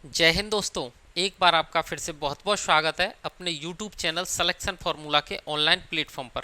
जय हिंद दोस्तों। एक बार आपका फिर से बहुत बहुत स्वागत है अपने YouTube चैनल सिलेक्शन फार्मूला के ऑनलाइन प्लेटफॉर्म पर।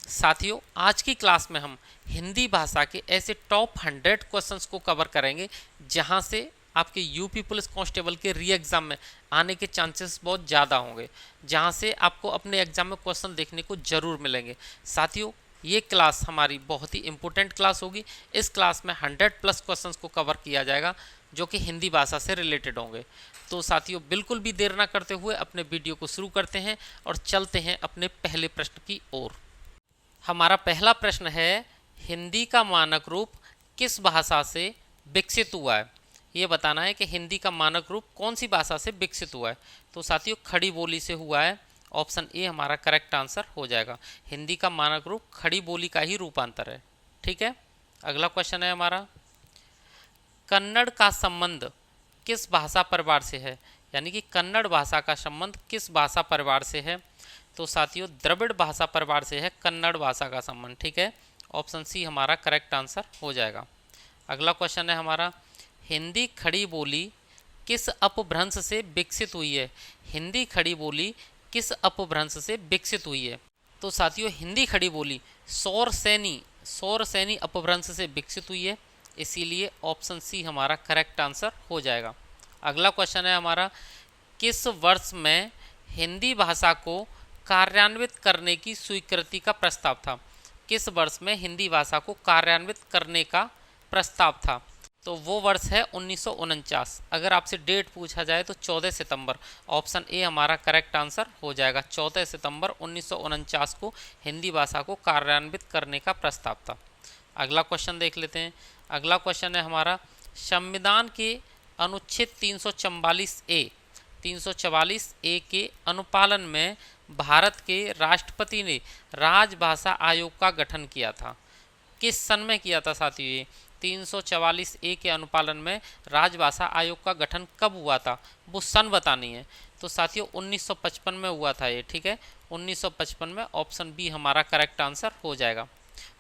साथियों, आज की क्लास में हम हिंदी भाषा के ऐसे टॉप 100 क्वेश्चंस को कवर करेंगे जहां से आपके यूपी पुलिस कांस्टेबल के री एग्ज़ाम में आने के चांसेस बहुत ज़्यादा होंगे, जहां से आपको अपने एग्ज़ाम में क्वेश्चन देखने को ज़रूर मिलेंगे। साथियों, ये क्लास हमारी बहुत ही इंपॉर्टेंट क्लास होगी। इस क्लास में 100+ क्वेश्चंस को कवर किया जाएगा जो कि हिंदी भाषा से रिलेटेड होंगे। तो साथियों, बिल्कुल भी देर ना करते हुए अपने वीडियो को शुरू करते हैं और चलते हैं अपने पहले प्रश्न की ओर। हमारा पहला प्रश्न है, हिंदी का मानक रूप किस भाषा से विकसित हुआ है? ये बताना है कि हिंदी का मानक रूप कौन सी भाषा से विकसित हुआ है। तो साथियों, खड़ी बोली से हुआ है। ऑप्शन ए हमारा करेक्ट आंसर हो जाएगा। हिंदी का मानक रूप खड़ी बोली का ही रूपांतर है। ठीक है, अगला क्वेश्चन है हमारा, कन्नड़ का संबंध किस भाषा परिवार से है? यानी कि कन्नड़ भाषा का संबंध किस भाषा परिवार से है? तो साथियों, द्रविड़ भाषा परिवार से है कन्नड़ भाषा का संबंध। ठीक है, ऑप्शन सी हमारा करेक्ट आंसर हो जाएगा। अगला क्वेश्चन है हमारा, हिंदी खड़ी बोली किस अपभ्रंश से विकसित हुई है? हिंदी खड़ी बोली किस अपभ्रंश से विकसित हुई है? तो साथियों, हिंदी खड़ी बोली सौरसेनी अपभ्रंश से विकसित हुई है, इसीलिए ऑप्शन सी हमारा करेक्ट आंसर हो जाएगा। अगला क्वेश्चन है हमारा, किस वर्ष में हिंदी भाषा को कार्यान्वित करने की स्वीकृति का प्रस्ताव था? किस वर्ष में हिंदी भाषा को कार्यान्वित करने का प्रस्ताव था? तो वो वर्ष है 1949। अगर आपसे डेट पूछा जाए तो 14 सितंबर। ऑप्शन ए हमारा करेक्ट आंसर हो जाएगा। 14 सितंबर 1949 को हिंदी भाषा को कार्यान्वित करने का प्रस्ताव था। अगला क्वेश्चन देख लेते हैं। अगला क्वेश्चन है हमारा, संविधान के अनुच्छेद 344 ए के अनुपालन में भारत के राष्ट्रपति ने राजभाषा आयोग का गठन किया था। किस सन में किया था साथियों? ये 344 ए के अनुपालन में राजभाषा आयोग का गठन कब हुआ था, वो सन बतानी है। तो साथियों, 1955 में हुआ था ये। ठीक है, 1955 में। ऑप्शन बी हमारा करेक्ट आंसर हो जाएगा।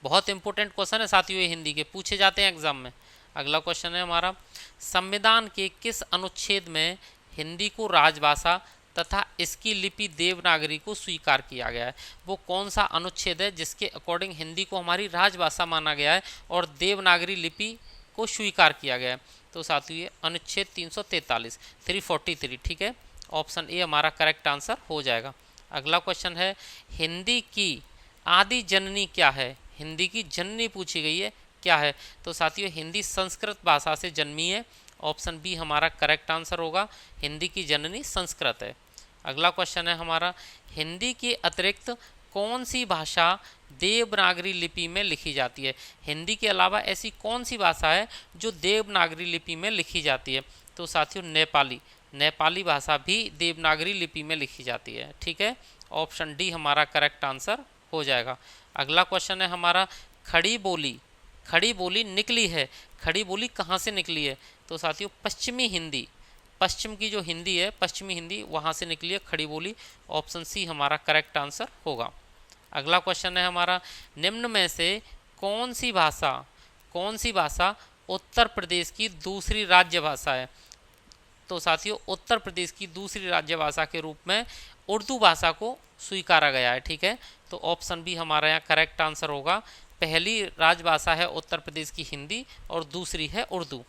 बहुत इंपॉर्टेंट क्वेश्चन है साथियों, ये हिंदी के पूछे जाते हैं एग्जाम में। अगला क्वेश्चन है हमारा, संविधान के किस अनुच्छेद में हिंदी को राजभाषा तथा इसकी लिपि देवनागरी को स्वीकार किया गया है? वो कौन सा अनुच्छेद है जिसके अकॉर्डिंग हिंदी को हमारी राजभाषा माना गया है और देवनागरी लिपि को स्वीकार किया गया है? तो साथियों, ये अनुच्छेद 343। ठीक है, ऑप्शन ए हमारा करेक्ट आंसर हो जाएगा। अगला क्वेश्चन है, हिंदी की आदि जननी क्या है? हिंदी की जननी पूछी गई है, क्या है? तो साथियों, हिंदी संस्कृत भाषा से जन्मी है। ऑप्शन बी हमारा करेक्ट आंसर होगा। हिंदी की जननी संस्कृत है। अगला क्वेश्चन है हमारा, हिंदी के अतिरिक्त कौन सी भाषा देवनागरी लिपि में लिखी जाती है? हिंदी के अलावा ऐसी कौन सी भाषा है जो देवनागरी लिपि में लिखी जाती है? तो साथियों, नेपाली भाषा भी देवनागरी लिपि में लिखी जाती है। ठीक है, ऑप्शन डी हमारा करेक्ट आंसर हो जाएगा। अगला क्वेश्चन है हमारा, खड़ी बोली निकली है। खड़ी बोली कहाँ से निकली है? तो साथियों, पश्चिम की जो हिंदी है, पश्चिमी हिंदी, वहाँ से निकली है खड़ी बोली। ऑप्शन सी हमारा करेक्ट आंसर होगा। अगला क्वेश्चन है हमारा, निम्न में से कौन सी भाषा उत्तर प्रदेश की दूसरी राज्य भाषा है? तो साथियों, उत्तर प्रदेश की दूसरी राज्य भाषा के रूप में उर्दू भाषा को स्वीकारा गया है। ठीक है, तो ऑप्शन बी हमारा यहाँ करेक्ट आंसर होगा। पहली राजभाषा है उत्तर प्रदेश की हिंदी और दूसरी है उर्दू।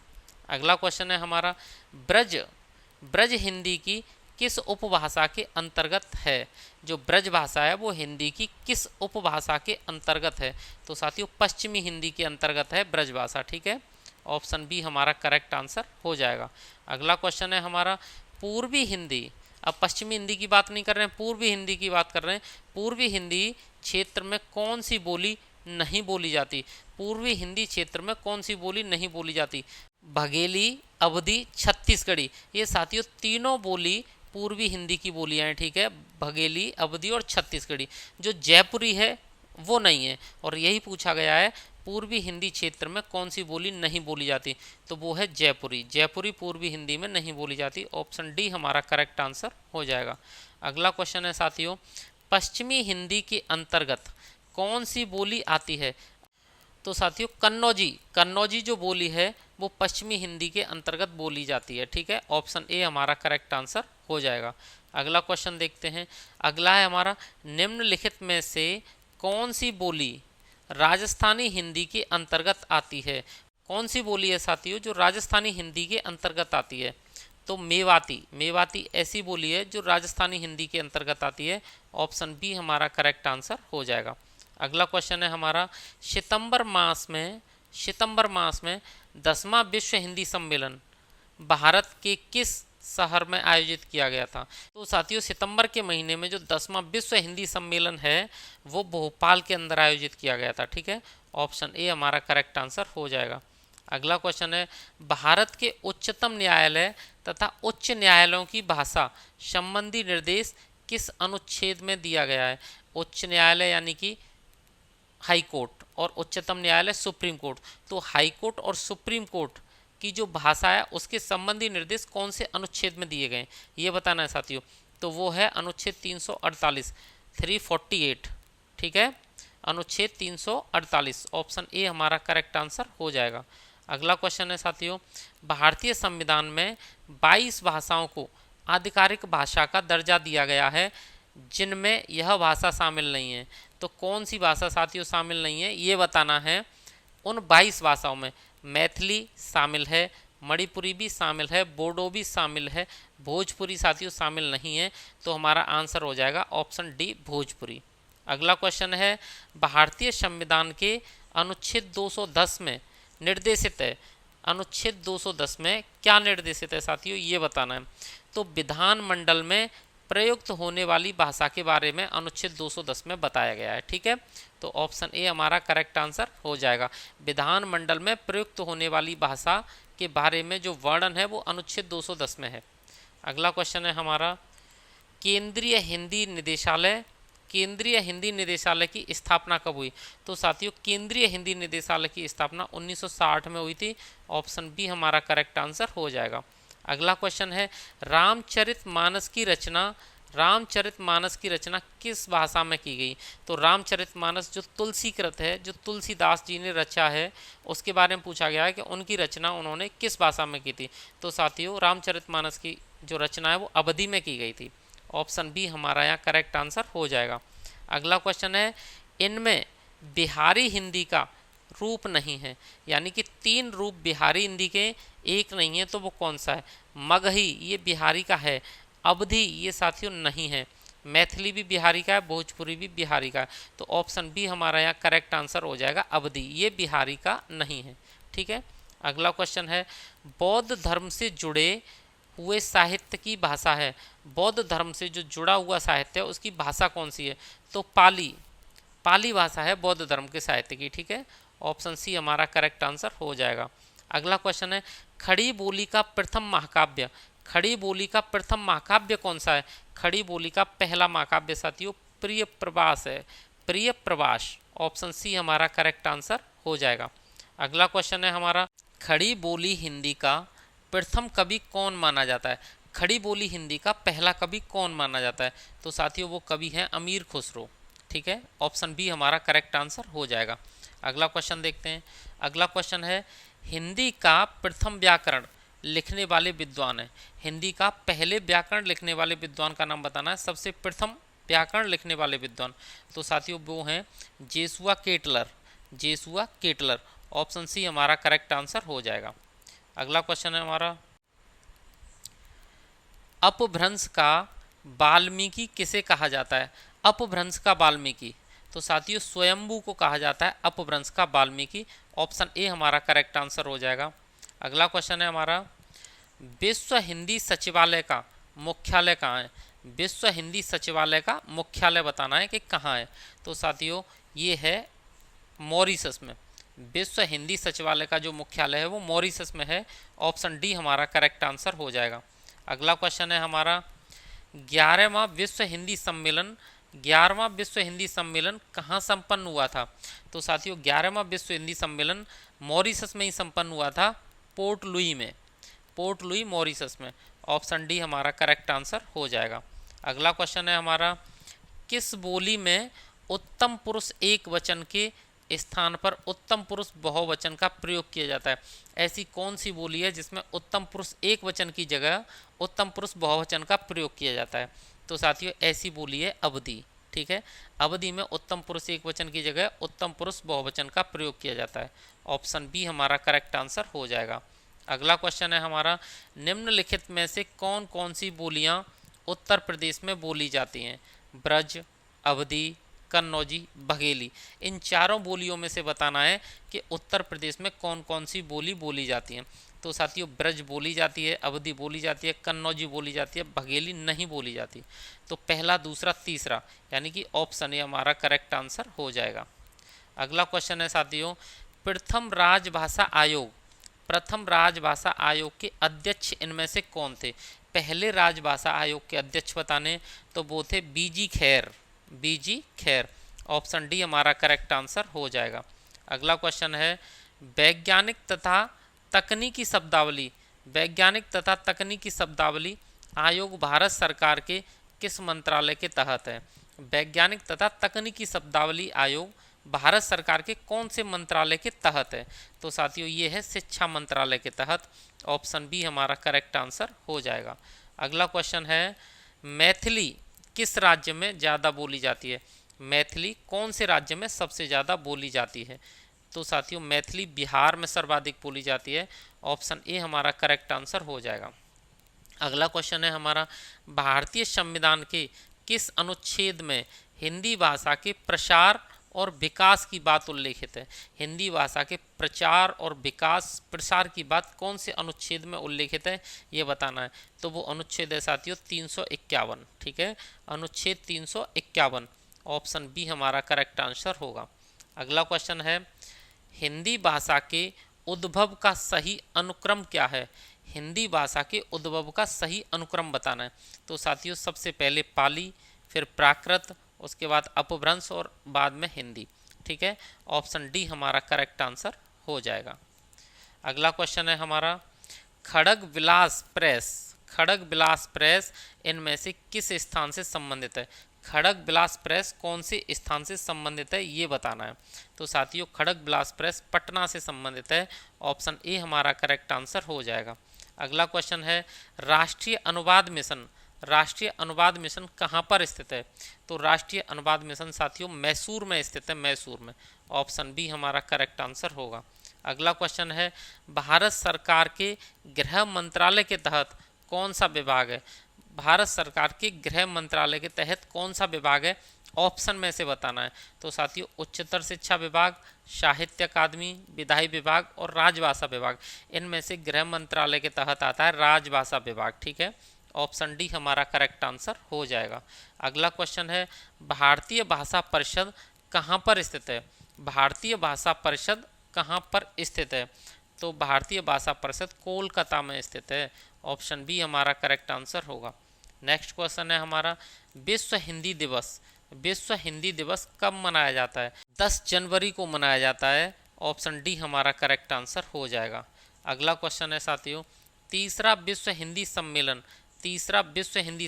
अगला क्वेश्चन है हमारा, ब्रज हिंदी की किस उपभाषा के अंतर्गत है? जो ब्रज भाषा है वो हिंदी की किस उपभाषा के अंतर्गत है? तो साथियों, पश्चिमी हिंदी के अंतर्गत है ब्रज भाषा। ठीक है, ऑप्शन बी हमारा करेक्ट आंसर हो जाएगा। अगला क्वेश्चन है हमारा, पूर्वी हिंदी, अब पश्चिमी हिंदी की बात नहीं कर रहे हैं, पूर्वी हिंदी की बात कर रहे हैं। पूर्वी हिंदी क्षेत्र में कौन सी बोली नहीं बोली जाती? पूर्वी हिंदी क्षेत्र में कौन सी बोली नहीं बोली जाती? बघेली, अवधी, छत्तीसगढ़ी। ये साथियों तीनों बोली पूर्वी हिंदी की बोलियां हैं। ठीक है, बघेली, अवधी और छत्तीसगढ़ी। जो जयपुरी है वो नहीं है, और यही पूछा गया है पूर्वी हिंदी क्षेत्र में कौन सी बोली नहीं बोली जाती, तो वो है जयपुरी पूर्वी हिंदी में नहीं बोली जाती। ऑप्शन डी हमारा करेक्ट आंसर हो जाएगा। अगला क्वेश्चन है साथियों, पश्चिमी हिंदी के अंतर्गत कौन सी बोली आती है? तो साथियों, कन्नौजी जो बोली है वो पश्चिमी हिंदी के अंतर्गत बोली जाती है। ठीक है, ऑप्शन ए हमारा करेक्ट आंसर हो जाएगा। अगला क्वेश्चन देखते हैं। अगला है हमारा, निम्नलिखित में से कौन सी बोली राजस्थानी हिंदी के अंतर्गत आती है? कौन सी बोली है साथियों जो राजस्थानी हिंदी के अंतर्गत आती है? तो मेवाती, मेवाती ऐसी बोली है जो राजस्थानी हिंदी के अंतर्गत आती है। ऑप्शन बी हमारा करेक्ट आंसर हो जाएगा। अगला क्वेश्चन है हमारा, सितंबर मास में 10वां विश्व हिंदी सम्मेलन भारत के किस शहर में आयोजित किया गया था? तो साथियों, सितंबर के महीने में जो 10वां विश्व हिंदी सम्मेलन है वो भोपाल के अंदर आयोजित किया गया था। ठीक है, ऑप्शन ए हमारा करेक्ट आंसर हो जाएगा। अगला क्वेश्चन है, भारत के उच्चतम न्यायालय तथा उच्च न्यायालयों की भाषा संबंधी निर्देश किस अनुच्छेद में दिया गया है? उच्च न्यायालय यानी कि हाई कोर्ट और उच्चतम न्यायालय सुप्रीम कोर्ट। तो हाई कोर्ट और सुप्रीम कोर्ट की जो भाषा है उसके संबंधी निर्देश कौन से अनुच्छेद में दिए गए ये बताना है साथियों। तो वो है अनुच्छेद 348, 348। ठीक है, अनुच्छेद 348, ऑप्शन ए हमारा करेक्ट आंसर हो जाएगा। अगला क्वेश्चन है साथियों, भारतीय संविधान में 22 भाषाओं को आधिकारिक भाषा का दर्जा दिया गया है जिनमें यह भाषा शामिल नहीं है। तो कौन सी भाषा साथियों शामिल नहीं है ये बताना है। उन 22 भाषाओं में मैथिली शामिल है, मणिपुरी भी शामिल है, बोडो भी शामिल है, भोजपुरी साथियों शामिल नहीं है। तो हमारा आंसर हो जाएगा ऑप्शन डी भोजपुरी। अगला क्वेश्चन है, भारतीय संविधान के अनुच्छेद 210 में निर्देशित है। अनुच्छेद 210 में क्या निर्देशित है साथियों ये बताना है। तो विधानमंडल में प्रयुक्त होने वाली भाषा के बारे में अनुच्छेद 210 में बताया गया है। ठीक है, तो ऑप्शन ए हमारा करेक्ट आंसर हो जाएगा। विधानमंडल में प्रयुक्त होने वाली भाषा के बारे में जो वर्णन है वो अनुच्छेद 210 में है। अगला क्वेश्चन है हमारा, केंद्रीय हिंदी निदेशालय की स्थापना कब हुई? तो साथियों, केंद्रीय हिंदी निदेशालय की स्थापना 1960 में हुई थी। ऑप्शन बी हमारा करेक्ट आंसर हो जाएगा। अगला क्वेश्चन है, रामचरितमानस की रचना किस भाषा में की गई? तो रामचरितमानस जो तुलसीकृत है, जो तुलसीदास जी ने रचा है, उसके बारे में पूछा गया है कि उनकी रचना उन्होंने किस भाषा में की थी। तो साथियों, रामचरितमानस की जो रचना है वो अवधी में की गई थी। ऑप्शन बी हमारा यहाँ करेक्ट आंसर हो जाएगा। अगला क्वेश्चन है, इनमें बिहारी हिंदी का रूप नहीं है, यानी कि 3 रूप बिहारी हिंदी के एक नहीं है, तो वो कौन सा है? मगही ये बिहारी का है, अवधी ये साथियों नहीं है, मैथिली भी बिहारी का है, भोजपुरी भी बिहारी का है। तो ऑप्शन बी हमारा यहाँ करेक्ट आंसर हो जाएगा, अवधी ये बिहारी का नहीं है। ठीक है, अगला क्वेश्चन है, बौद्ध धर्म से जुड़े हुए साहित्य की भाषा है। बौद्ध धर्म से जो जुड़ा हुआ साहित्य है उसकी भाषा कौन सी है? तो पाली भाषा है बौद्ध धर्म के साहित्य की। ठीक है, ऑप्शन सी हमारा करेक्ट आंसर हो जाएगा। अगला क्वेश्चन है, खड़ी बोली का प्रथम महाकाव्य कौन सा है? खड़ी बोली का पहला महाकाव्य साथियों प्रिय प्रवास है, प्रिय प्रवास। ऑप्शन सी हमारा करेक्ट आंसर हो जाएगा। अगला क्वेश्चन है हमारा, खड़ी बोली हिंदी का प्रथम कवि कौन माना जाता है? खड़ी बोली हिंदी का पहला कवि कौन माना जाता है? तो साथियों, वो कवि हैं अमीर खुसरो। ठीक है, ऑप्शन बी हमारा करेक्ट आंसर हो जाएगा। अगला क्वेश्चन देखते हैं। अगला क्वेश्चन है, हिंदी का प्रथम व्याकरण लिखने वाले विद्वान है। हिंदी का पहले व्याकरण लिखने वाले विद्वान का नाम बताना है, सबसे प्रथम व्याकरण लिखने वाले विद्वान। तो साथियों, वो हैं जेसुआ केटलर। ऑप्शन सी हमारा करेक्ट आंसर हो जाएगा। अगला क्वेश्चन है हमारा, अपभ्रंश का वाल्मीकि किसे कहा जाता है? अपभ्रंश का वाल्मीकि, तो साथियों स्वयंभू को कहा जाता है अपभ्रंश का वाल्मीकि। ऑप्शन ए हमारा करेक्ट आंसर हो जाएगा। अगला क्वेश्चन है हमारा, विश्व हिंदी सचिवालय का मुख्यालय कहाँ है? विश्व हिंदी सचिवालय का मुख्यालय बताना है कि कहाँ है। तो साथियों, ये है मॉरिशस में। विश्व हिंदी सचिवालय का जो मुख्यालय है वो मॉरिशस में है। ऑप्शन डी हमारा करेक्ट आंसर हो जाएगा। अगला क्वेश्चन है हमारा, 11वां विश्व हिंदी सम्मेलन कहाँ संपन्न हुआ था? तो साथियों, 11वां विश्व हिंदी सम्मेलन मॉरिशस में ही संपन्न हुआ था, पोर्ट लुई मॉरिशस में। ऑप्शन डी हमारा करेक्ट आंसर हो जाएगा। अगला क्वेश्चन है हमारा, किस बोली में उत्तम पुरुष एक वचन के स्थान पर उत्तम पुरुष बहुवचन का प्रयोग किया जाता है? ऐसी कौन सी बोली है जिसमें उत्तम पुरुष एक वचन की जगह उत्तम पुरुष बहुवचन का प्रयोग किया जाता है? तो साथियों ऐसी बोली है अवधि। ठीक है, अवधि में उत्तम पुरुष एक वचन की जगह उत्तम पुरुष बहुवचन का प्रयोग किया जाता है। ऑप्शन बी हमारा करेक्ट आंसर हो जाएगा। अगला क्वेश्चन है हमारा, निम्नलिखित में से कौन कौन सी बोलियां उत्तर प्रदेश में बोली जाती हैं? ब्रज, अवधी, कन्नौजी, बघेली। इन चारों बोलियों में से बताना है कि उत्तर प्रदेश में कौन कौन सी बोली बोली जाती हैं। तो साथियों ब्रज बोली जाती है, अवधी बोली जाती है, कन्नौजी बोली जाती है, बघेली नहीं बोली जाती। तो पहला, दूसरा, तीसरा यानी कि ऑप्शन ए हमारा करेक्ट आंसर हो जाएगा। अगला क्वेश्चन है साथियों, प्रथम राजभाषा आयोग के अध्यक्ष इनमें से कौन थे? पहले राजभाषा आयोग के अध्यक्ष बताने तो वो थे बीजी खैर। ऑप्शन डी हमारा करेक्ट आंसर हो जाएगा। अगला क्वेश्चन है, वैज्ञानिक तथा तकनीकी शब्दावली आयोग भारत सरकार के किस मंत्रालय के तहत है? वैज्ञानिक तथा तकनीकी शब्दावली आयोग भारत सरकार के कौन से मंत्रालय के तहत है? तो साथियों ये है शिक्षा मंत्रालय के तहत। ऑप्शन बी हमारा करेक्ट आंसर हो जाएगा। अगला क्वेश्चन है, मैथिली किस राज्य में ज़्यादा बोली जाती है? मैथिली कौन से राज्य में सबसे ज़्यादा बोली जाती है? तो साथियों मैथिली बिहार में सर्वाधिक बोली जाती है। ऑप्शन ए हमारा करेक्ट आंसर हो जाएगा। अगला क्वेश्चन है हमारा, भारतीय संविधान के किस अनुच्छेद में हिंदी भाषा के प्रसार और विकास की बात उल्लेखित है? हिंदी भाषा के प्रचार और प्रसार की बात कौन से अनुच्छेद में उल्लेखित है ये बताना है। तो वो अनुच्छेद है साथियों 351। ठीक है, अनुच्छेद 351। ऑप्शन बी हमारा करेक्ट आंसर होगा। अगला क्वेश्चन है, हिंदी भाषा के उद्भव का सही अनुक्रम क्या है? हिंदी भाषा के उद्भव का सही अनुक्रम बताना है। तो साथियों सबसे पहले पाली, फिर प्राकृत, उसके बाद अपभ्रंश और बाद में हिंदी। ठीक है, ऑप्शन डी हमारा करेक्ट आंसर हो जाएगा। अगला क्वेश्चन है हमारा, खड़ग विलास प्रेस इनमें से किस स्थान से संबंधित है? खड़ग विलास प्रेस कौन से स्थान से संबंधित है ये बताना है। तो साथियों खड़ग विलास प्रेस पटना से संबंधित है। ऑप्शन ए हमारा करेक्ट आंसर हो जाएगा। अगला क्वेश्चन है, राष्ट्रीय अनुवाद मिशन कहाँ पर स्थित है? तो राष्ट्रीय अनुवाद मिशन साथियों मैसूर में स्थित है, मैसूर में। ऑप्शन बी हमारा करेक्ट आंसर होगा। अगला क्वेश्चन है, भारत सरकार के गृह मंत्रालय के तहत कौन सा विभाग है? भारत सरकार के गृह मंत्रालय के तहत कौन सा विभाग है? ऑप्शन में से बताना है। तो साथियों उच्चतर शिक्षा विभाग, साहित्य अकादमी, विधायी विभाग और राजभाषा विभाग। इनमें से गृह मंत्रालय के तहत आता है राजभाषा विभाग। ठीक है, ऑप्शन डी हमारा करेक्ट आंसर हो जाएगा। अगला क्वेश्चन है, भारतीय भाषा परिषद कहाँ पर स्थित है? भारतीय भाषा परिषद कहाँ पर स्थित है? तो भारतीय भाषा परिषद कोलकाता में स्थित है। ऑप्शन बी हमारा करेक्ट आंसर होगा। नेक्स्ट क्वेश्चन है हमारा, विश्व हिंदी दिवस कब मनाया जाता है? 10 जनवरी को मनाया जाता है। ऑप्शन डी हमारा करेक्ट आंसर हो जाएगा। अगला क्वेश्चन है साथियों, तीसरा विश्व हिंदी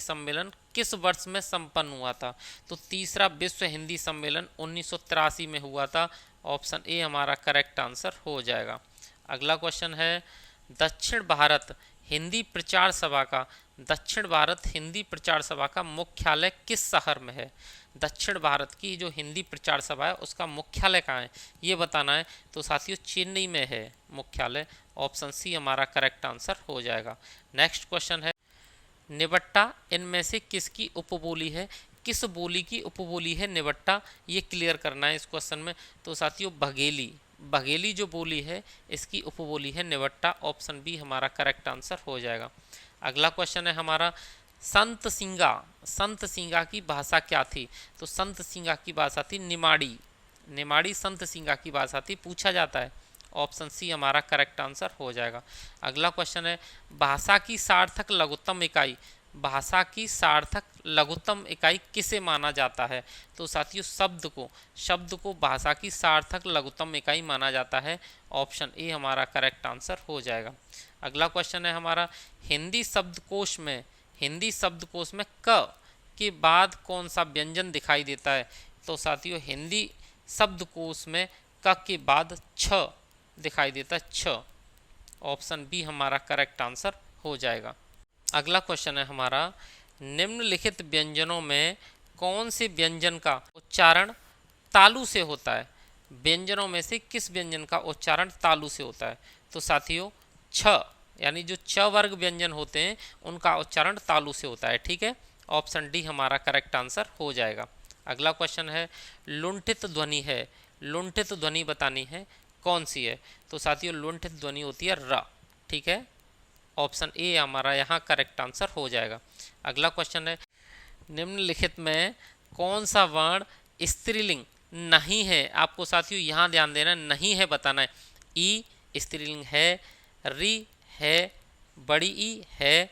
सम्मेलन किस वर्ष में संपन्न हुआ था? तो तीसरा विश्व हिंदी सम्मेलन 1983 में हुआ था। ऑप्शन ए हमारा करेक्ट आंसर हो जाएगा। अगला क्वेश्चन है, दक्षिण भारत हिंदी प्रचार सभा का मुख्यालय किस शहर में है? दक्षिण भारत की जो हिंदी प्रचार सभा है उसका मुख्यालय कहाँ है ये बताना है। तो साथियों चेन्नई में है मुख्यालय। ऑप्शन सी हमारा करेक्ट आंसर हो जाएगा। नेक्स्ट क्वेश्चन है, निबट्टा इनमें से किसकी उपबोली है? किस बोली की उपबोली है निबट्टा, ये क्लियर करना है इस क्वेश्चन में। तो साथियों बघेली जो बोली है इसकी उपबोली है निबट्टा। ऑप्शन बी हमारा करेक्ट आंसर हो जाएगा। अगला क्वेश्चन है हमारा, संत सिंगा की भाषा क्या थी? तो संत सिंगा की भाषा थी निमाड़ी संत सिंगा की भाषा थी, पूछा जाता है। ऑप्शन सी हमारा करेक्ट आंसर हो जाएगा। अगला क्वेश्चन है, भाषा की सार्थक लघुत्तम इकाई किसे माना जाता है? तो साथियों शब्द को भाषा की सार्थक लघुत्तम इकाई माना जाता है। ऑप्शन ए हमारा करेक्ट आंसर हो जाएगा। अगला क्वेश्चन है हमारा, हिंदी शब्दकोश में क के बाद कौन सा व्यंजन दिखाई देता है? तो साथियों हिंदी शब्दकोश में क के बाद छ दिखाई देता है, छ। ऑप्शन बी हमारा करेक्ट आंसर हो जाएगा। अगला क्वेश्चन है हमारा, निम्नलिखित व्यंजनों में कौन से व्यंजन का उच्चारण तालु से होता है? व्यंजनों में से किस व्यंजन का उच्चारण तालु से होता है? तो साथियों छ, यानी जो च वर्ग व्यंजन होते हैं उनका उच्चारण तालु से होता है। ठीक है, ऑप्शन डी हमारा करेक्ट आंसर हो जाएगा। अगला क्वेश्चन है, लुंठित ध्वनि है, लुंठित ध्वनि बतानी है, कौन सी है? तो साथियों लुंठित ध्वनि होती है र। ठीक है, ऑप्शन ए हमारा यहाँ करेक्ट आंसर हो जाएगा। अगला क्वेश्चन है, निम्नलिखित में कौन सा वर्ण स्त्रीलिंग नहीं है? आपको साथियों यहाँ ध्यान देना, नहीं है बताना है। ई स्त्रीलिंग है, री है, बड़ी ई है,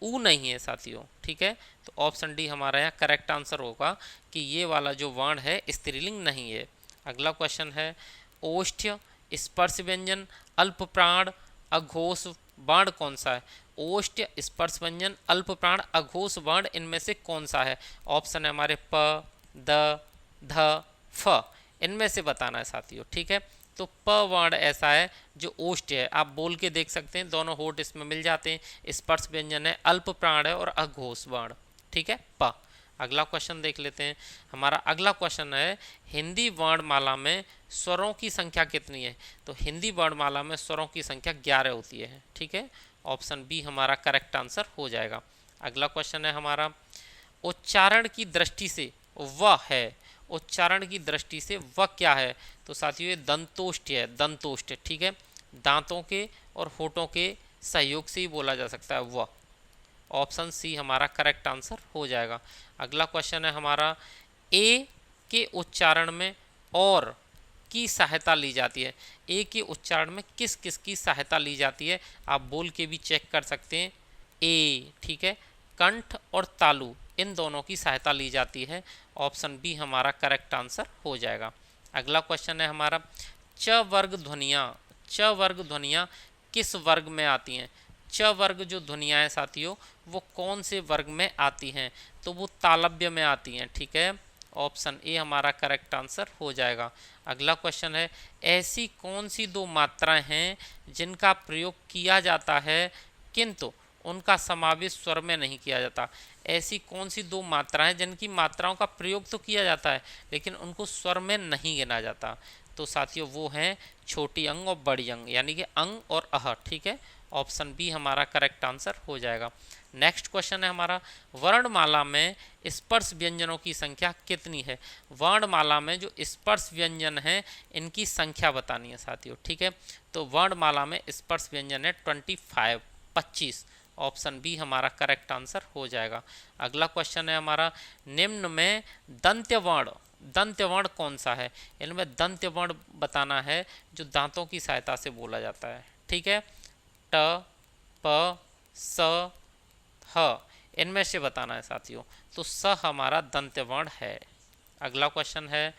ऊ नहीं है साथियों। ठीक है, तो ऑप्शन डी हमारा यहाँ करेक्ट आंसर होगा कि ये वाला जो वर्ण है स्त्रीलिंग नहीं है। अगला क्वेश्चन है, ओष्ठ्य स्पर्श व्यंजन अल्प प्राण अघोष वर्ण कौन सा है? ओष्ठ्य स्पर्श व्यंजन अल्प प्राण अघोष वर्ण इनमें से कौन सा है? ऑप्शन है हमारे प, द, ध, फ, इनमें से बताना है साथियों। ठीक है, तो प वर्ण ऐसा है जो ओष्ठ्य है, आप बोल के देख सकते हैं, दोनों होठ इसमें मिल जाते हैं। स्पर्श व्यंजन है, अल्प प्राण है और अघोष वर्ण। ठीक है, प। अगला क्वेश्चन देख लेते हैं। हमारा अगला क्वेश्चन है, हिंदी वर्णमाला में स्वरों की संख्या कितनी है? तो हिंदी वर्णमाला में स्वरों की संख्या 11 होती है। ठीक है, ऑप्शन बी हमारा करेक्ट आंसर हो जाएगा। अगला क्वेश्चन है हमारा, उच्चारण की दृष्टि से वह है, उच्चारण की दृष्टि से वह क्या है? तो साथियों ये दंतोष्ठ है, दंतोष्ठ। ठीक है, दांतों के और होठों के सहयोग से ही बोला जा सकता है वह। ऑप्शन सी हमारा करेक्ट आंसर हो जाएगा। अगला क्वेश्चन है हमारा, ए के उच्चारण में और की सहायता ली जाती है? ए के उच्चारण में किस किस की सहायता ली जाती है? आप बोल के भी चेक कर सकते हैं। ए, ठीक है, कंठ और तालु इन दोनों की सहायता ली जाती है। ऑप्शन बी हमारा करेक्ट आंसर हो जाएगा। अगला क्वेश्चन है हमारा, च वर्ग ध्वनियाँ, च वर्ग ध्वनियाँ किस वर्ग में आती हैं? च वर्ग जो ध्वनियाँ हैं साथियों वो कौन से वर्ग में आती हैं? तो वो तालव्य में आती हैं। ठीक है, ऑप्शन ए हमारा करेक्ट आंसर हो जाएगा। अगला क्वेश्चन है, ऐसी कौन सी दो मात्राएं हैं जिनका प्रयोग किया जाता है किंतु उनका समावेश स्वर में नहीं किया जाता? ऐसी कौन सी दो मात्राएं हैं जिनकी मात्राओं का प्रयोग तो किया जाता है लेकिन उनको स्वर में नहीं गिना जाता? तो साथियों वो हैं छोटी अंग और बड़ी अंग, यानी कि अंग और अह। ठीक है, ऑप्शन बी हमारा करेक्ट आंसर हो जाएगा। नेक्स्ट क्वेश्चन है हमारा, वर्णमाला में स्पर्श व्यंजनों की संख्या कितनी है? वर्णमाला में जो स्पर्श व्यंजन हैं इनकी संख्या बतानी है साथियों। ठीक है, तो वर्णमाला में स्पर्श व्यंजन है 25, 25। ऑप्शन बी हमारा करेक्ट आंसर हो जाएगा। अगला क्वेश्चन है हमारा, निम्न में दंत्य वर्ण, दंत्य वर्ण कौन सा है? इनमें दंत्य वर्ण बताना है जो दांतों की सहायता से बोला जाता है। ठीक है, ट, प, स, ह, इनमें से बताना है साथियों। तो स हमारा दंत्य वर्ण है। अगला क्वेश्चन है,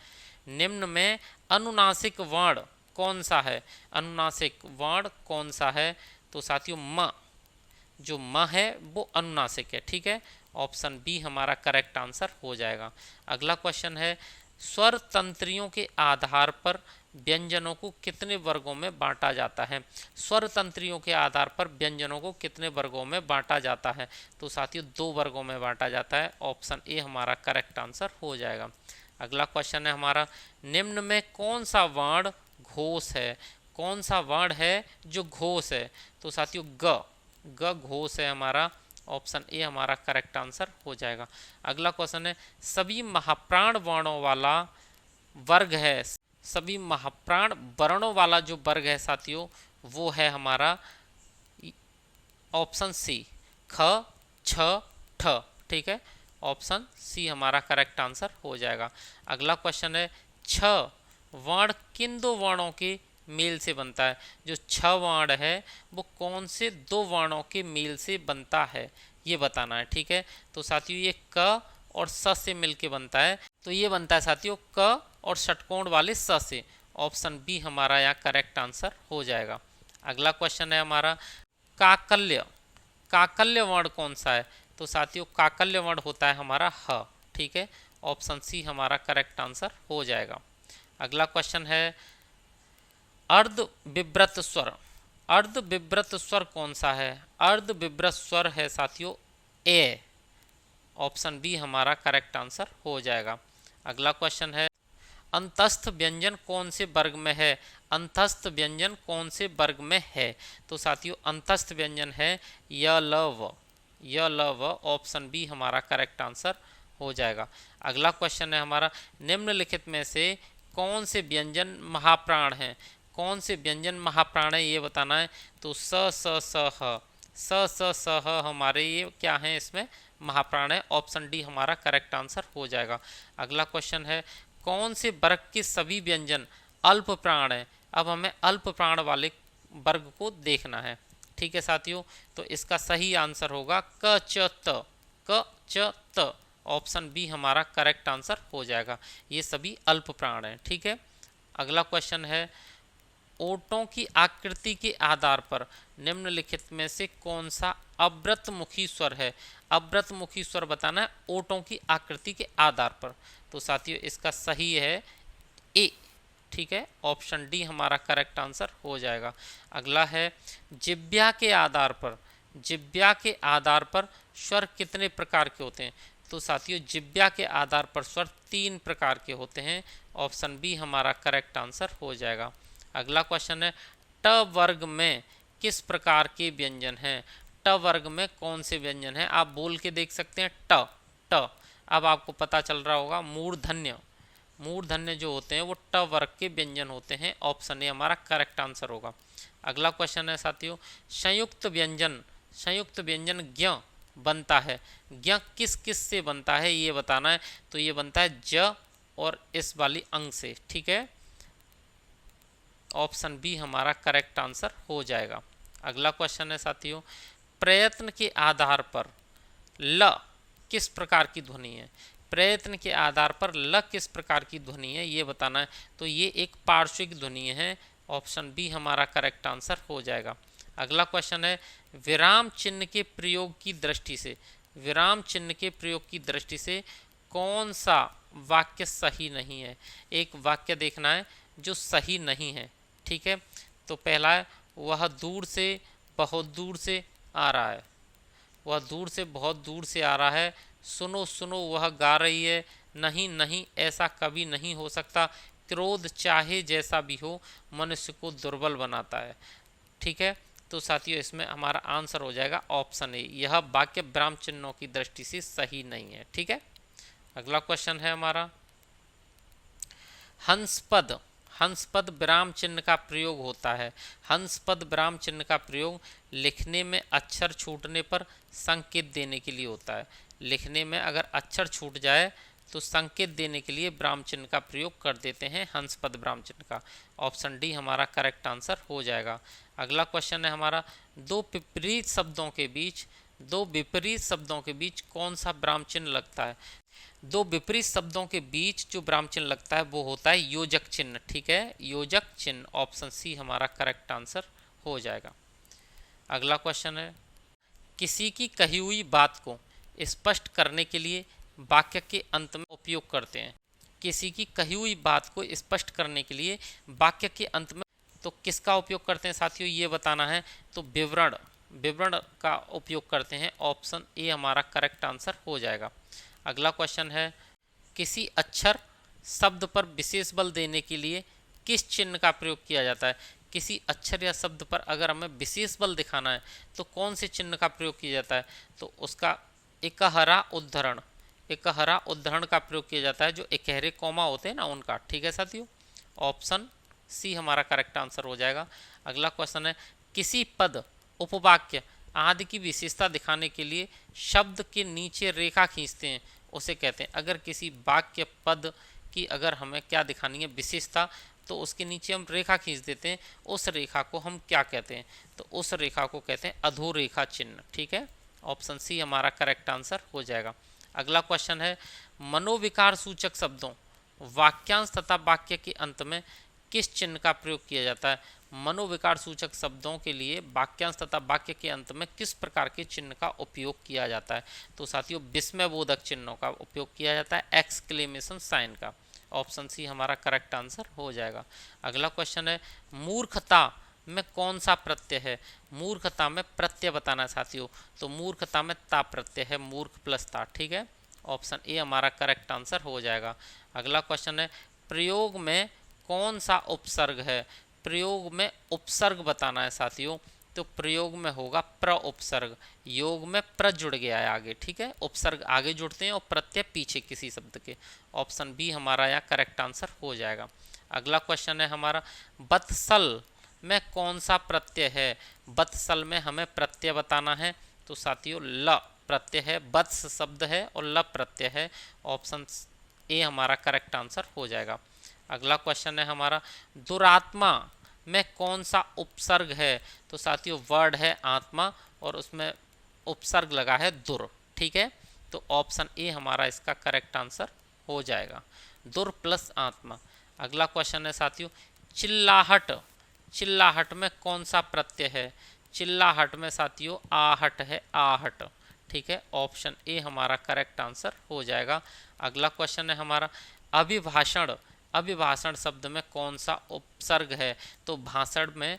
निम्न में अनुनासिक वर्ण कौन सा है? अनुनासिक वर्ण कौन सा है? तो साथियों म, जो म है वो अनुनासिक है। ठीक है, ऑप्शन बी हमारा करेक्ट आंसर हो जाएगा। अगला क्वेश्चन है, स्वर तंत्रियों के आधार पर व्यंजनों को कितने वर्गों में बांटा जाता है? स्वर तंत्रियों के आधार पर व्यंजनों को कितने वर्गों में बांटा जाता है? तो साथियों 2 वर्गों में बांटा जाता है। ऑप्शन ए हमारा करेक्ट आंसर हो जाएगा। अगला क्वेश्चन है हमारा, निम्न में कौन सा वर्ण घोष है? कौन सा वर्ण है जो घोष है? तो साथियों ग, ग घोष है हमारा। ऑप्शन ए हमारा करेक्ट आंसर हो जाएगा। अगला क्वेश्चन है, सभी महाप्राण वर्णों वाला वर्ग है, सभी महाप्राण वर्णों वाला जो वर्ग है साथियों वो है हमारा ऑप्शन सी, ख, छ, ठ। ठीक है, ऑप्शन सी हमारा करेक्ट आंसर हो जाएगा। अगला क्वेश्चन है, छ वर्ण किन 2 वर्णों के मेल से बनता है? जो छ वर्ण है वो कौन से 2 वर्णों के मेल से बनता है ये बताना है। ठीक है, तो साथियों ये क और स से मिलके बनता है, तो ये बनता है साथियों क और षटकोण वाले स से। ऑप्शन बी हमारा यहाँ करेक्ट आंसर हो जाएगा। अगला क्वेश्चन है हमारा, काकल्य, काकल्य वर्ण कौन सा है? तो साथियों काकल्य वर्ण होता है हमारा ह। ठीक है, ऑप्शन सी हमारा करेक्ट आंसर हो जाएगा। अगला क्वेश्चन है, अर्ध विव्रत स्वर, अर्ध विव्रत स्वर कौन सा है? अर्ध विव्रत स्वर है साथियों ए। ऑप्शन बी हमारा करेक्ट आंसर हो जाएगा। अगला क्वेश्चन है अंतस्थ व्यंजन कौन से वर्ग में है? अंतस्थ व्यंजन कौन से वर्ग में है? तो साथियों अंतस्थ व्यंजन है य ल व, य ल व। ऑप्शन बी हमारा करेक्ट आंसर हो जाएगा। अगला क्वेश्चन है हमारा निम्नलिखित में से कौन से व्यंजन महाप्राण हैं? कौन से व्यंजन महाप्राण है ये बताना है। तो स स स ह, स स स ह हमारे ये क्या है, इसमें महाप्राण है। ऑप्शन डी हमारा करेक्ट आंसर हो जाएगा। अगला क्वेश्चन है कौन से वर्ग के सभी व्यंजन अल्प प्राण है? अब हमें अल्प प्राण वाले वर्ग को देखना है। ठीक है साथियों, तो इसका सही आंसर होगा क च त, क च त। ऑप्शन बी हमारा करेक्ट आंसर हो जाएगा। ये सभी अल्प प्राण हैं। ठीक है, अगला क्वेश्चन है ओठों की आकृति के आधार पर निम्नलिखित में से कौन सा अव्रतमुखी स्वर है? अव्रतमुखी स्वर बताना है ओठों की आकृति के आधार पर। तो साथियों इसका सही है ए। ठीक है, ऑप्शन डी हमारा करेक्ट आंसर हो जाएगा। अगला है जिह्वा के आधार पर, जिह्वा के आधार पर स्वर कितने प्रकार के होते हैं? तो साथियों जिह्वा के आधार पर स्वर 3 प्रकार के होते हैं। ऑप्शन बी हमारा करेक्ट आंसर हो जाएगा। अगला क्वेश्चन है ट वर्ग में किस प्रकार के व्यंजन हैं? ट वर्ग में कौन से व्यंजन हैं? आप बोल के देख सकते हैं ट ट। अब आपको पता चल रहा होगा मूर्धन्य, मूर्धन्य जो होते हैं वो ट वर्ग के व्यंजन होते हैं। ऑप्शन ए हमारा करेक्ट आंसर होगा। अगला क्वेश्चन है साथियों संयुक्त व्यंजन, संयुक्त व्यंजन ज्ञ बनता है, ज्ञ किस किस से बनता है ये बताना है। तो ये बनता है ज और इस वाली अंग से। ठीक है, ऑप्शन बी हमारा करेक्ट आंसर हो जाएगा। अगला क्वेश्चन है साथियों प्रयत्न के आधार पर ल किस प्रकार की ध्वनि है? प्रयत्न के आधार पर ल किस प्रकार की ध्वनि है ये बताना है। तो ये एक पार्श्विक ध्वनि है। ऑप्शन बी हमारा करेक्ट आंसर हो जाएगा। अगला क्वेश्चन है विराम चिन्ह के प्रयोग की दृष्टि से, विराम चिन्ह के प्रयोग की दृष्टि से कौन सा वाक्य सही नहीं है? एक वाक्य देखना है जो सही नहीं है। ठीक है, तो पहला है वह दूर से बहुत दूर से आ रहा है, वह दूर से बहुत दूर से आ रहा है। सुनो सुनो वह गा रही है, नहीं नहीं ऐसा कभी नहीं हो सकता। क्रोध चाहे जैसा भी हो मनुष्य को दुर्बल बनाता है। ठीक है, तो साथियों इसमें हमारा आंसर हो जाएगा ऑप्शन ए, यह वाक्य विराम चिन्हों की दृष्टि से सही नहीं है। ठीक है, अगला क्वेश्चन है हमारा हंसपद, हंसपद विराम चिन्ह का प्रयोग होता है। हंसपद विराम चिन्ह का प्रयोग लिखने में अक्षर छूटने पर संकेत देने के लिए होता है। लिखने में अगर अक्षर छूट जाए तो संकेत देने के लिए विराम चिन्ह का प्रयोग कर देते हैं, हंसपद विराम चिन्ह का। ऑप्शन डी हमारा करेक्ट आंसर हो जाएगा। अगला क्वेश्चन है हमारा दो विपरीत शब्दों के बीच, दो विपरीत शब्दों के बीच कौन सा विराम चिन्ह लगता है? दो विपरीत शब्दों के बीच जो विराम चिन्ह लगता है वो होता है योजक चिन्ह। ठीक है, योजक चिन्ह। ऑप्शन सी हमारा करेक्ट आंसर हो जाएगा। अगला क्वेश्चन है किसी की कही हुई बात को स्पष्ट करने के लिए वाक्य के अंत में उपयोग करते हैं। किसी की कही हुई बात को स्पष्ट करने के लिए वाक्य के अंत में तो किसका उपयोग करते हैं साथियों ये बताना है। तो विवरण, विवरण का उपयोग करते हैं। ऑप्शन ए हमारा करेक्ट आंसर हो जाएगा। अगला क्वेश्चन है किसी अक्षर शब्द पर विशेष बल देने के लिए किस चिन्ह का प्रयोग किया जाता है? किसी अक्षर या शब्द पर अगर हमें विशेष बल दिखाना है तो कौन से चिन्ह का प्रयोग किया जाता है? तो उसका एकहरा उद्धरण, एकहरा उद्धरण का प्रयोग किया जाता है, जो इकहरे कॉमा होते हैं ना उनका। ठीक है साथियों, ऑप्शन सी हमारा करेक्ट आंसर हो जाएगा। अगला क्वेश्चन है किसी पद, उपवाक्य आदि की विशेषता दिखाने के लिए शब्द के नीचे रेखा खींचते हैं, उसे कहते हैं। अगर किसी वाक्य पद की अगर हमें क्या दिखानी है विशेषता तो उसके नीचे हम रेखा खींच देते हैं, उस रेखा को हम क्या कहते हैं? तो उस रेखा को कहते हैं अधोरेखा चिन्ह। ठीक है, ऑप्शन सी हमारा करेक्ट आंसर हो जाएगा। अगला क्वेश्चन है मनोविकार सूचक शब्दों, वाक्यांश तथा वाक्य के अंत में किस चिन्ह का प्रयोग किया जाता है? मनोविकार सूचक शब्दों के लिए वाक्यांश तथा वाक्य के अंत में किस प्रकार के चिन्ह का उपयोग किया जाता है? तो साथियों विस्मय बोधक चिन्हों का उपयोग किया जाता है, एक्सक्लेमेशन साइन का। ऑप्शन सी हमारा करेक्ट आंसर हो जाएगा। अगला क्वेश्चन है मूर्खता में कौन सा प्रत्यय है। मूर्खता में प्रत्यय बताना है साथियों, तो मूर्खता में ता प्रत्यय है, मूर्ख प्लस ता, ठीक है। ऑप्शन ए हमारा करेक्ट आंसर हो जाएगा। अगला क्वेश्चन है प्रयोग में कौन सा उपसर्ग है। प्रयोग में उपसर्ग बताना है साथियों, तो प्रयोग में होगा प्र उपसर्ग। योग में प्र जुड़ गया है आगे, ठीक है। उपसर्ग आगे जुड़ते हैं और प्रत्यय पीछे किसी शब्द के। ऑप्शन बी हमारा यहाँ करेक्ट आंसर हो जाएगा। अगला क्वेश्चन है हमारा वत्सल में कौन सा प्रत्यय है। वत्सल में हमें प्रत्यय बताना है, तो साथियों ल प्रत्यय है, वत्स शब्द है और ल प्रत्यय है। ऑप्शन ए हमारा करेक्ट आंसर हो जाएगा। अगला क्वेश्चन है हमारा दुरात्मा में कौन सा उपसर्ग है। तो साथियों वर्ड है आत्मा और उसमें उपसर्ग लगा है दुर, ठीक है। तो ऑप्शन ए हमारा इसका करेक्ट आंसर हो जाएगा, दुर प्लस आत्मा। अगला क्वेश्चन है साथियों चिल्लाहट। चिल्लाहट में कौन सा प्रत्यय है। चिल्लाहट में साथियों आहट है, आहट, ठीक है। ऑप्शन ए हमारा करेक्ट आंसर हो जाएगा। अगला क्वेश्चन है हमारा अभिभाषण। अभिभाषण शब्द में कौन सा उपसर्ग है। तो भाषण में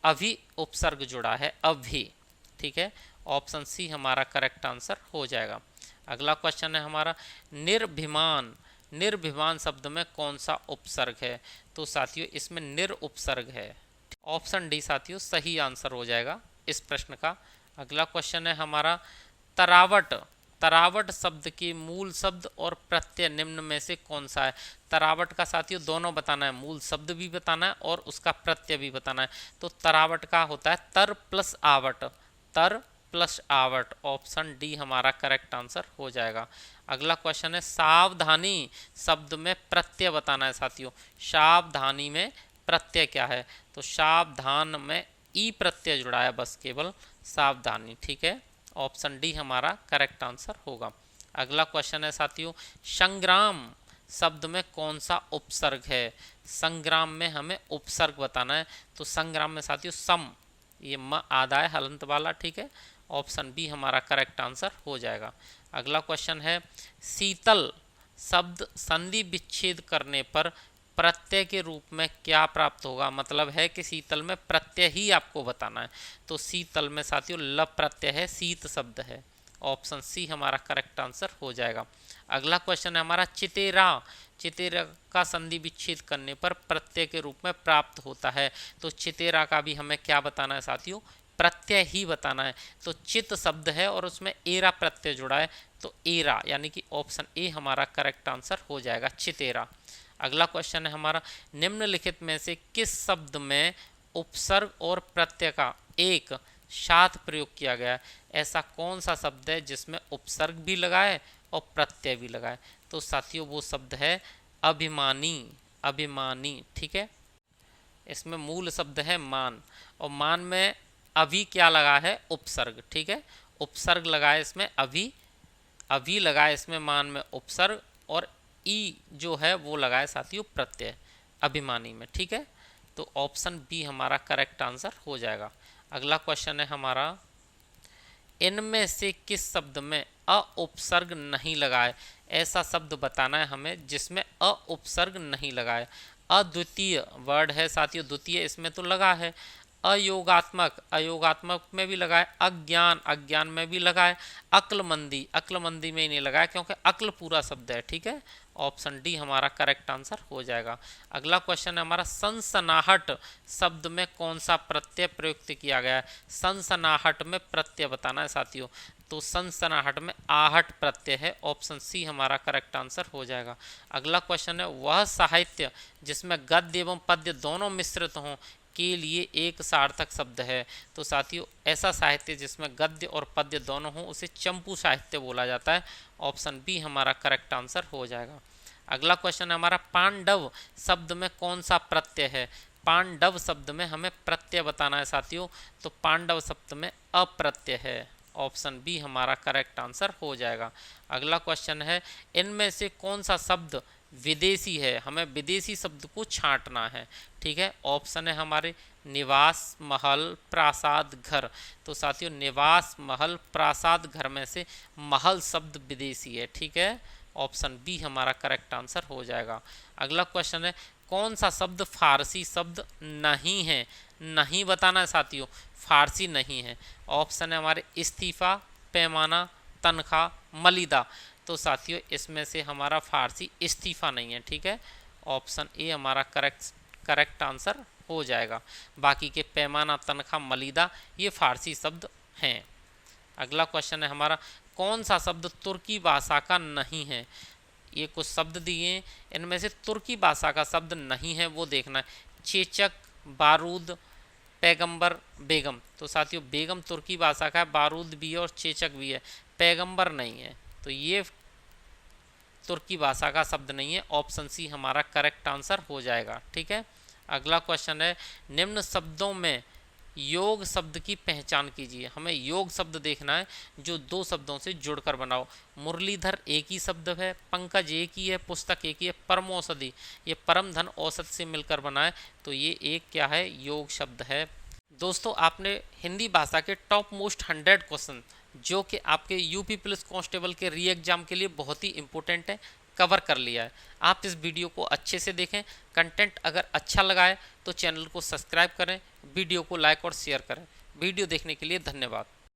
अभी उपसर्ग जुड़ा है, अभी, ठीक है। ऑप्शन सी हमारा करेक्ट आंसर हो जाएगा। अगला क्वेश्चन है हमारा निर्भिमान। निर्भिमान शब्द में कौन सा उपसर्ग है। तो साथियों इसमें निर उपसर्ग है। ऑप्शन डी साथियों सही आंसर हो जाएगा इस प्रश्न का। अगला क्वेश्चन है हमारा तरावट। तरावट शब्द के मूल शब्द और प्रत्यय निम्न में से कौन सा है। तरावट का साथियों दोनों बताना है, मूल शब्द भी बताना है और उसका प्रत्यय भी बताना है। तो तरावट का होता है तर प्लस आवट, तर प्लस आवट। ऑप्शन डी हमारा करेक्ट आंसर हो जाएगा। अगला क्वेश्चन है सावधानी शब्द में प्रत्यय बताना है साथियों। सावधानी में प्रत्यय क्या है। तो सावधान में ई प्रत्यय जुड़ा है बस, केवल सावधानी, ठीक है। ऑप्शन डी हमारा करेक्ट आंसर होगा। अगला क्वेश्चन है साथियों संग्राम शब्द में कौन सा उपसर्ग है। संग्राम में हमें उपसर्ग बताना है, तो संग्राम में साथियों सम, ये म आधा है हलंत वाला, ठीक है। ऑप्शन बी हमारा करेक्ट आंसर हो जाएगा। अगला क्वेश्चन है शीतल शब्द संधि विच्छेद करने पर प्रत्यय के रूप में क्या प्राप्त होगा। मतलब है कि शीतल में प्रत्यय ही आपको बताना है, तो शीतल में साथियों ल प्रत्यय है, शीत शब्द है। ऑप्शन सी हमारा करेक्ट आंसर हो जाएगा। अगला क्वेश्चन है हमारा चितेरा। चितेरा का संधि विच्छेद करने पर प्रत्यय के रूप में प्राप्त होता है, तो चितेरा का भी हमें क्या बताना है साथियों, प्रत्यय ही बताना है। तो चित शब्द है और उसमें एरा प्रत्यय जुड़ा है, तो एरा, यानी कि ऑप्शन ए हमारा करेक्ट आंसर हो जाएगा, चितेरा। अगला क्वेश्चन है हमारा निम्नलिखित में से किस शब्द में उपसर्ग और प्रत्यय का एक साथ प्रयोग किया गया है। ऐसा कौन सा शब्द है जिसमें उपसर्ग भी लगा है और प्रत्यय भी लगा है। तो साथियों वो शब्द है अभिमानी, अभिमानी, ठीक है। इसमें मूल शब्द है मान, और मान में अभी क्या लगा है, उपसर्ग, ठीक है। उपसर्ग लगा है इसमें अभी, अभी लगा है इसमें मान में उपसर्ग, और ई जो है वो लगा है साथियों प्रत्यय अभिमानी में, ठीक है। तो ऑप्शन बी हमारा करेक्ट आंसर हो जाएगा। अगला क्वेश्चन है हमारा इनमें से किस शब्द में अ उपसर्ग नहीं लगा है। ऐसा शब्द बताना है हमें जिसमें अ उपसर्ग नहीं लगा है। अद्वितीय वर्ड है साथियों, द्वितीय इसमें तो लगा है। अयोगात्मक, अयोगात्मक में भी लगा है। अज्ञान, अज्ञान में भी लगा है। अक्लमंदी, अक्लमंदी में ही नहीं लगा है क्योंकि अक्ल पूरा शब्द है, ठीक है। ऑप्शन डी हमारा करेक्ट आंसर हो जाएगा। अगला क्वेश्चन है हमारा सनसनाहट शब्द में कौन सा प्रत्यय प्रयुक्त किया गया है। सनसनाहट में प्रत्यय बताना है साथियों, तो सनसनाहट में आहट प्रत्यय है। ऑप्शन सी हमारा करेक्ट आंसर हो जाएगा। अगला क्वेश्चन है वह साहित्य जिसमें गद्य एवं पद्य दोनों मिश्रित हों के लिए एक सार्थक शब्द है। तो साथियों ऐसा साहित्य जिसमें गद्य और पद्य दोनों हों उसे चंपू साहित्य बोला जाता है। ऑप्शन बी हमारा करेक्ट आंसर हो जाएगा। अगला क्वेश्चन है हमारा पांडव शब्द में कौन सा प्रत्यय है। पांडव शब्द में हमें प्रत्यय बताना है साथियों, तो पांडव शब्द में अप्रत्यय है। ऑप्शन बी हमारा करेक्ट आंसर हो जाएगा। अगला क्वेश्चन है इनमें से कौन सा शब्द विदेशी है। हमें विदेशी शब्द को छांटना है, ठीक है। ऑप्शन है हमारे निवास, महल, प्रासाद, घर। तो साथियों निवास, महल, प्रासाद, घर में से महल शब्द विदेशी है, ठीक है। ऑप्शन बी हमारा करेक्ट आंसर हो जाएगा। अगला क्वेश्चन है, कौन सा शब्द फारसी शब्द नहीं है? नहीं बताना है साथियों, फारसी नहीं है। ऑप्शन है हमारे इस्तीफा, पैमाना, तनख्वाह, मलिदा। तो साथियों इसमें से हमारा फारसी इस्तीफा नहीं है, ठीक है। ऑप्शन ए हमारा करेक्ट आंसर हो जाएगा। बाकी के पैमाना, तनख्वाह, मलिदा ये फारसी शब्द हैं। अगला क्वेश्चन है हमारा, कौन सा शब्द तुर्की भाषा का नहीं है? ये कुछ शब्द दिए, इनमें से तुर्की भाषा का शब्द नहीं है वो देखना है। चेचक, बारूद, पैगंबर, बेगम। तो साथियों बेगम तुर्की भाषा का है, बारूद भी है और चेचक भी है, पैगंबर नहीं है। तो ये तुर्की भाषा का शब्द नहीं है। ऑप्शन सी हमारा करेक्ट आंसर हो जाएगा, ठीक है। अगला क्वेश्चन है, निम्न शब्दों में योग शब्द की पहचान कीजिए। हमें योग शब्द देखना है जो दो शब्दों से जुड़कर बनाओ। मुरलीधर एक ही शब्द है, पंकज एक ही है, पुस्तक एक ही है, परम औषधि ये परम धन औषध से मिलकर बना है, तो ये एक क्या है? योग शब्द है। दोस्तों आपने हिंदी भाषा के टॉप मोस्ट 100 क्वेश्चन जो कि आपके यूपी पुलिस कांस्टेबल के री एग्जाम के लिए बहुत ही इंपॉर्टेंट है, कवर कर लिया है। आप इस वीडियो को अच्छे से देखें, कंटेंट अगर अच्छा लगा है तो चैनल को सब्सक्राइब करें, वीडियो को लाइक और शेयर करें। वीडियो देखने के लिए धन्यवाद।